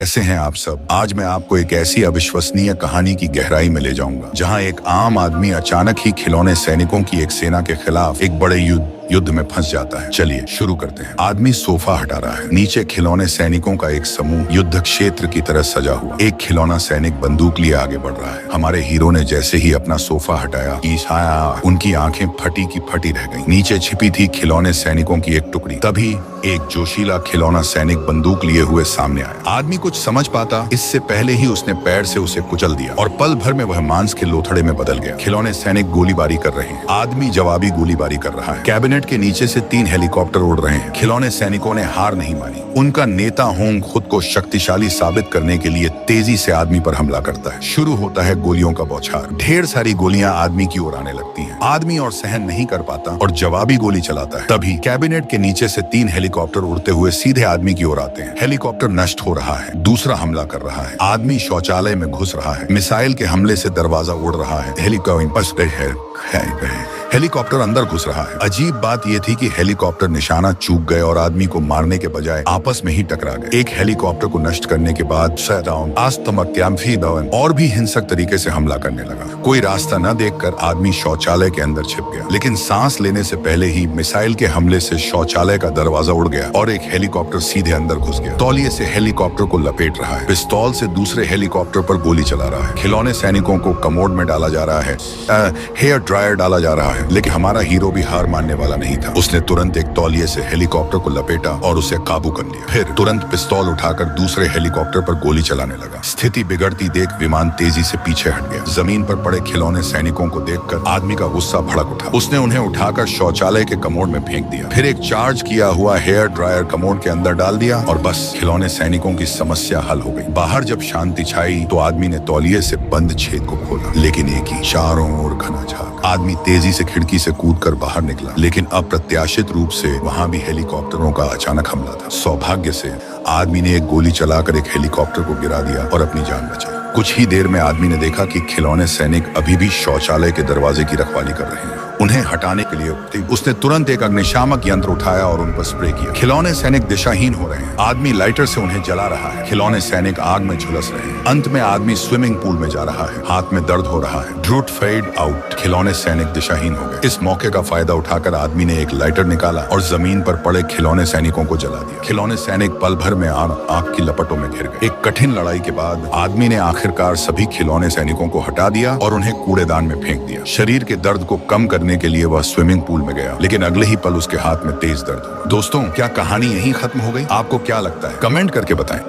कैसे हैं आप सब। आज मैं आपको एक ऐसी अविश्वसनीय कहानी की गहराई में ले जाऊंगा जहां एक आम आदमी अचानक ही खिलौने सैनिकों की एक सेना के खिलाफ एक बड़े युद्ध में फंस जाता है। चलिए शुरू करते हैं। आदमी सोफा हटा रहा है। नीचे खिलौने सैनिकों का एक समूह युद्ध क्षेत्र की तरह सजा हुआ। एक खिलौना सैनिक बंदूक लिए आगे बढ़ रहा है। हमारे हीरो ने जैसे ही अपना सोफा हटाया, उनकी आंखें फटी की फटी रह गईं। नीचे छिपी थी खिलौने सैनिकों की एक टुकड़ी। तभी एक जोशीला खिलौना सैनिक बंदूक लिए हुए सामने आया। आदमी कुछ समझ पाता इससे पहले ही उसने पैर से उसे कुचल दिया और पल भर में वह मांस के लोथड़े में बदल गया। खिलौने सैनिक गोलीबारी कर रहे हैं। आदमी जवाबी गोलीबारी कर रहा है। कैबिनेट के नीचे से 3 हेलीकॉप्टर उड़ रहे हैं। खिलौने सैनिकों ने हार नहीं मानी। उनका नेता होंग खुद को शक्तिशाली साबित करने के लिए तेजी से आदमी पर हमला करता है। शुरू होता है गोलियों का बौछार। ढेर सारी गोलियां आदमी की ओर आने लगती हैं। आदमी और सहन नहीं कर पाता और जवाबी गोली चलाता है। तभी कैबिनेट के नीचे से 3 हेलीकॉप्टर उड़ते हुए सीधे आदमी की ओर आते हैं। हेलीकॉप्टर नष्ट हो रहा है। दूसरा हमला कर रहा है। आदमी शौचालय में घुस रहा है। मिसाइल के हमले से दरवाजा उड़ रहा है। हेलीकॉप्टर अंदर घुस रहा है। अजीब बात यह थी कि हेलीकॉप्टर निशाना चूक गए और आदमी को मारने के बजाय आपस में ही टकरा गए। एक हेलीकॉप्टर को नष्ट करने के बाद और भी हिंसक तरीके से हमला करने लगा। कोई रास्ता न देखकर आदमी शौचालय के अंदर छिप गया, लेकिन सांस लेने से पहले ही मिसाइल के हमले से शौचालय का दरवाजा उड़ गया और एक हेलीकॉप्टर सीधे अंदर घुस गया। तौलिए से हेलीकॉप्टर को लपेट रहा है। पिस्तौल से दूसरे हेलीकॉप्टर पर गोली चला रहा है। खिलौने सैनिकों को कमोड में डाला जा रहा है। हेयर ड्रायर डाला जा रहा है। लेकिन हमारा हीरो भी हार मानने वाला नहीं था। उसने तुरंत एक तौलिए से हेलीकॉप्टर को लपेटा और उसे काबू कर लिया। फिर तुरंत पिस्तौल उठाकर दूसरे हेलीकॉप्टर पर गोली चलाने लगा। स्थिति बिगड़ती देख विमान तेजी से पीछे हट गया। जमीन पर पड़े खिलौने सैनिकों को देखकर आदमी का गुस्सा भड़क उठा। उसने उन्हें उठाकर शौचालय के कमोड में फेंक दिया। फिर एक चार्ज किया हुआ हेयर ड्रायर कमोड के अंदर डाल दिया और बस खिलौने सैनिकों की समस्या हल हो गई। बाहर जब शांति छाई तो आदमी ने तौलिए से बंद छेद को खोला, लेकिन एक ही चारों ओर घना झाग। आदमी तेजी से खिड़की से कूदकर बाहर निकला, लेकिन अप्रत्याशित रूप से वहां भी हेलीकॉप्टरों का अचानक हमला था। सौभाग्य से आदमी ने एक गोली चलाकर एक हेलीकॉप्टर को गिरा दिया और अपनी जान बचाई। कुछ ही देर में आदमी ने देखा कि खिलौने सैनिक अभी भी शौचालय के दरवाजे की रखवाली कर रहे हैं। उन्हें हटाने के लिए उसने तुरंत एक अग्निशामक यंत्र उठाया और उन पर स्प्रे किया। खिलौने सैनिक दिशाहीन हो रहे हैं। आदमी लाइटर से उन्हें जला रहा है। खिलौने सैनिक आग में झुलस रहे हैं। अंत में आदमी स्विमिंग पूल में जा रहा है। हाथ में दर्द हो रहा है। ड्रूट फेड आउट। खिलौने सैनिक दिशाहीन हो गए। इस मौके का फायदा उठाकर आदमी ने एक लाइटर निकाला और जमीन पर पड़े खिलौने सैनिकों को जला दिया। खिलौने सैनिक पल भर में आग की लपटों में घिर गए। एक कठिन लड़ाई के बाद आदमी ने आखिरकार सभी खिलौने सैनिकों को हटा दिया और उन्हें कूड़ेदान में फेंक दिया। शरीर के दर्द को कम करने के लिए वह स्विमिंग पूल में गया, लेकिन अगले ही पल उसके हाथ में तेज दर्द हुआ। दोस्तों, क्या कहानी यहीं खत्म हो गई? आपको क्या लगता है? कमेंट करके बताएं।